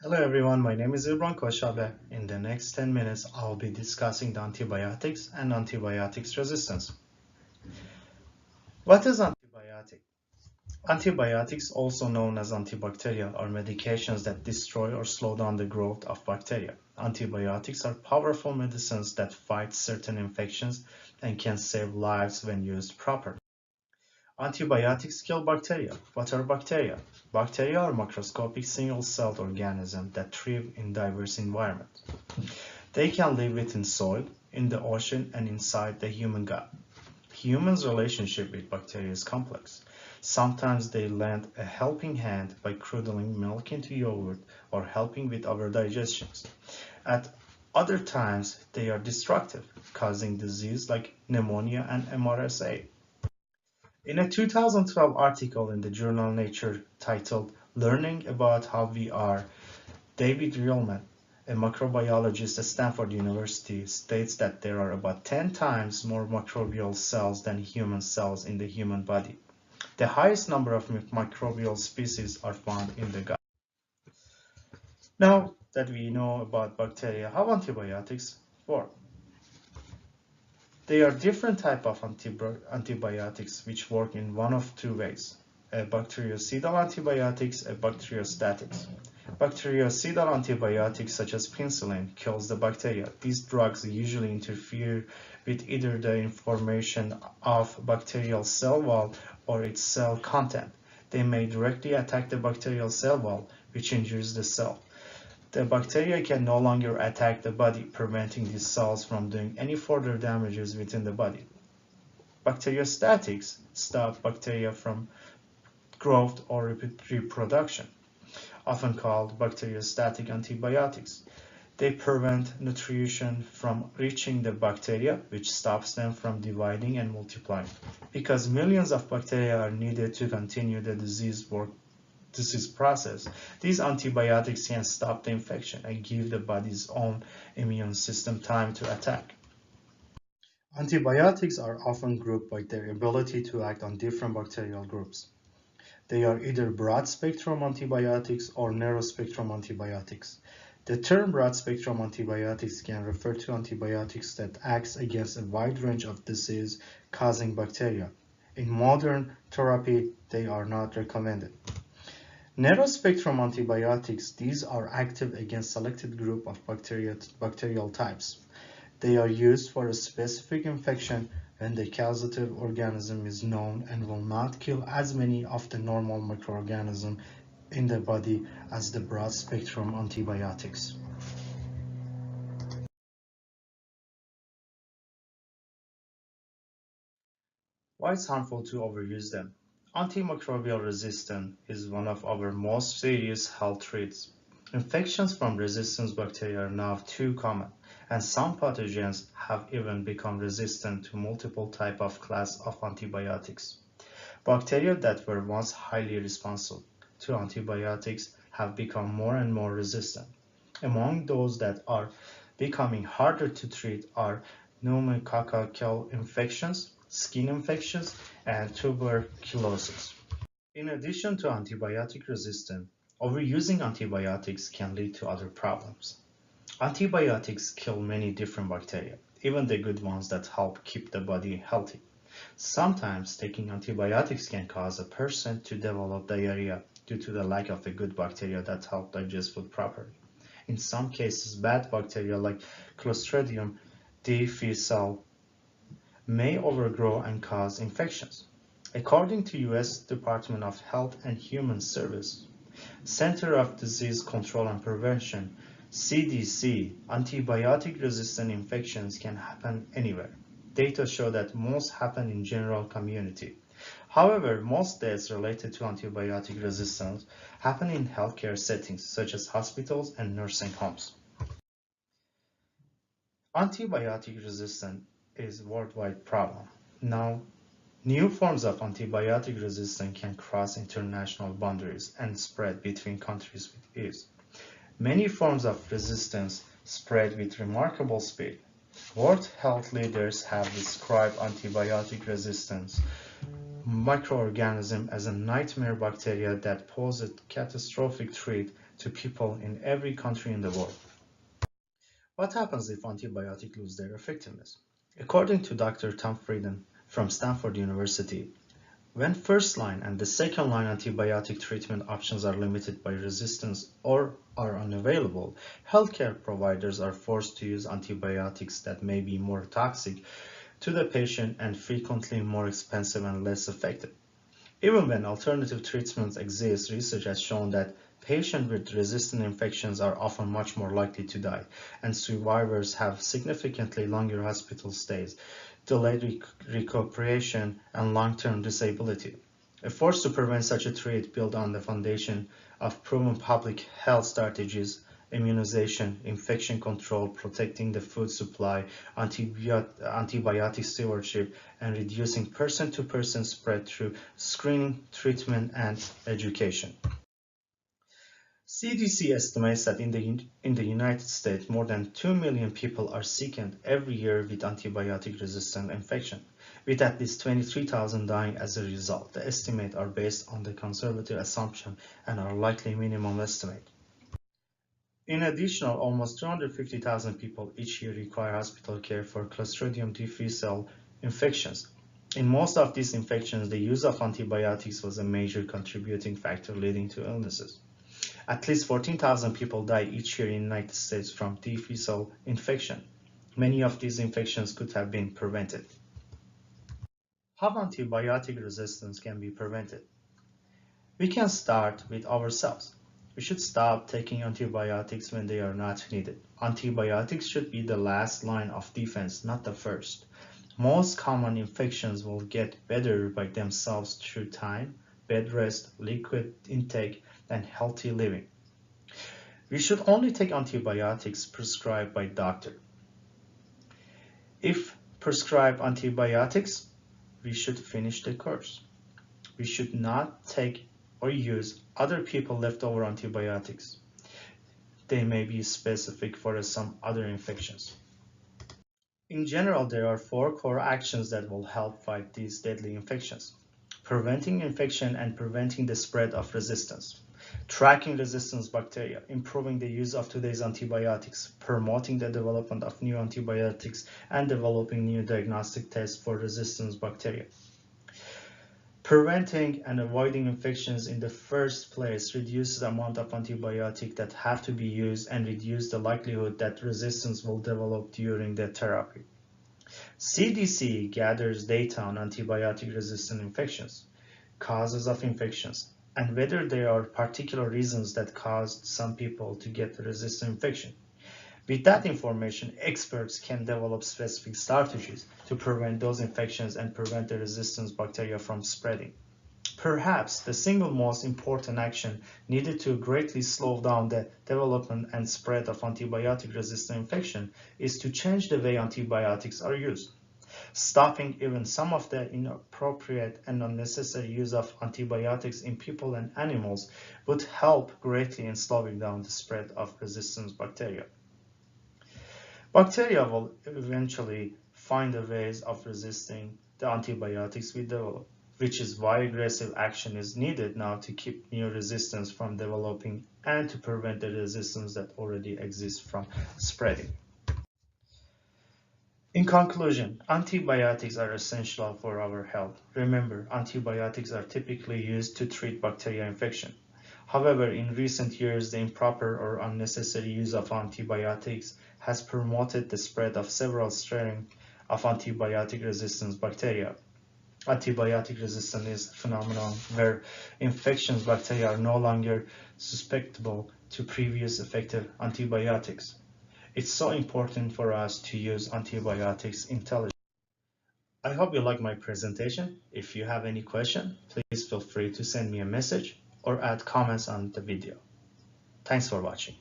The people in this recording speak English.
Hello everyone, my name is Ibran Koshabe. In the next 10 minutes, I'll be discussing the antibiotics and antibiotics resistance. What is antibiotic? Antibiotics, also known as antibacterial, are medications that destroy or slow down the growth of bacteria. Antibiotics are powerful medicines that fight certain infections and can save lives when used properly. Antibiotics kill bacteria. What are bacteria? Bacteria are macroscopic single-celled organisms that thrive in diverse environments. They can live within soil, in the ocean, and inside the human gut. Humans' relationship with bacteria is complex. Sometimes they lend a helping hand by curdling milk into yogurt or helping with our digestions. At other times, they are destructive, causing disease like pneumonia and MRSA. In a 2012 article in the journal Nature titled Learning About How We Are, David Reilman, a microbiologist at Stanford University, states that there are about 10 times more microbial cells than human cells in the human body. The highest number of microbial species are found in the gut. Now that we know about bacteria, how antibiotics work? There are different types of antibiotics which work in one of two ways: a bactericidal antibiotics and bacteriostatics. Bactericidal antibiotics such as penicillin kills the bacteria. These drugs usually interfere with either the formation of bacterial cell wall or its cell content. They may directly attack the bacterial cell wall, which injures the cell. The bacteria can no longer attack the body, preventing these cells from doing any further damages within the body. Bacteriostatics stop bacteria from growth or reproduction, often called bacteriostatic antibiotics. They prevent nutrition from reaching the bacteria, which stops them from dividing and multiplying. Because millions of bacteria are needed to continue the disease process, these antibiotics can stop the infection and give the body's own immune system time to attack. Antibiotics are often grouped by their ability to act on different bacterial groups. They are either broad-spectrum antibiotics or narrow-spectrum antibiotics. The term broad-spectrum antibiotics can refer to antibiotics that act against a wide range of disease-causing bacteria. In modern therapy, they are not recommended. Narrow-spectrum antibiotics, these are active against selected group of bacterial types. They are used for a specific infection when the causative organism is known and will not kill as many of the normal microorganisms in the body as the broad-spectrum antibiotics. Why it's harmful to overuse them? Antimicrobial resistance is one of our most serious health threats. Infections from resistant bacteria are now too common, and some pathogens have even become resistant to multiple types of class of antibiotics. Bacteria that were once highly responsive to antibiotics have become more and more resistant. Among those that are becoming harder to treat are pneumococcal infections, skin infections, and tuberculosis. In addition to antibiotic resistance, overusing antibiotics can lead to other problems. Antibiotics kill many different bacteria, even the good ones that help keep the body healthy. Sometimes taking antibiotics can cause a person to develop diarrhea due to the lack of the good bacteria that help digest food properly. In some cases, bad bacteria like Clostridium difficile may overgrow and cause infections. According to U.S. Department of Health and Human Services, Center of Disease Control and Prevention, CDC, antibiotic-resistant infections can happen anywhere. Data show that most happen in general community. However, most deaths related to antibiotic resistance happen in healthcare settings such as hospitals and nursing homes. Antibiotic resistance is a worldwide problem. Now, new forms of antibiotic resistance can cross international boundaries and spread between countries with ease. Many forms of resistance spread with remarkable speed. World health leaders have described antibiotic resistance microorganism as a nightmare bacteria that pose a catastrophic threat to people in every country in the world. What happens if antibiotics lose their effectiveness? According to Dr. Tom Frieden from Stanford University, when first-line and the second-line antibiotic treatment options are limited by resistance or are unavailable, healthcare providers are forced to use antibiotics that may be more toxic to the patient and frequently more expensive and less effective. Even when alternative treatments exist, research has shown that patients with resistant infections are often much more likely to die, and survivors have significantly longer hospital stays, delayed recuperation, and long-term disability. Efforts to prevent such a trait build on the foundation of proven public health strategies, immunization, infection control, protecting the food supply, antibiotic stewardship, and reducing person-to-person spread through screening, treatment, and education. CDC estimates that in the United States, more than 2 million people are sickened every year with antibiotic-resistant infection, with at least 23,000 dying as a result. The estimates are based on the conservative assumption and are likely minimum estimate. In addition, almost 250,000 people each year require hospital care for Clostridium difficile infections. In most of these infections, the use of antibiotics was a major contributing factor leading to illnesses. At least 14,000 people die each year in the United States from difficile infection. Many of these infections could have been prevented. How antibiotic resistance can be prevented? We can start with ourselves. We should stop taking antibiotics when they are not needed. Antibiotics should be the last line of defense, not the first. Most common infections will get better by themselves through time, bed rest, liquid intake, and healthy living. We should only take antibiotics prescribed by doctor. If prescribed antibiotics, we should finish the course. We should not take or use other people's leftover antibiotics. They may be specific for some other infections. In general, there are 4 core actions that will help fight these deadly infections. Preventing infection and preventing the spread of resistance. Tracking resistance bacteria, improving the use of today's antibiotics, promoting the development of new antibiotics, and developing new diagnostic tests for resistance bacteria. Preventing and avoiding infections in the first place reduces the amount of antibiotic that have to be used and reduce the likelihood that resistance will develop during the therapy. CDC gathers data on antibiotic-resistant infections, causes of infections, and whether there are particular reasons that caused some people to get resistant infection. With that information, experts can develop specific strategies to prevent those infections and prevent the resistance bacteria from spreading. Perhaps the single most important action needed to greatly slow down the development and spread of antibiotic-resistant infection is to change the way antibiotics are used. Stopping even some of the inappropriate and unnecessary use of antibiotics in people and animals would help greatly in slowing down the spread of resistant bacteria. Bacteria will eventually find the ways of resisting the antibiotics we develop, which is why aggressive action is needed now to keep new resistance from developing and to prevent the resistance that already exists from spreading. In conclusion, antibiotics are essential for our health. Remember, antibiotics are typically used to treat bacterial infection. However, in recent years, the improper or unnecessary use of antibiotics has promoted the spread of several strains of antibiotic-resistant bacteria. Antibiotic resistance is a phenomenon where infectious bacteria are no longer susceptible to previous effective antibiotics. It's so important for us to use antibiotics intelligently. I hope you like my presentation. If you have any question, please feel free to send me a message or add comments on the video. Thanks for watching.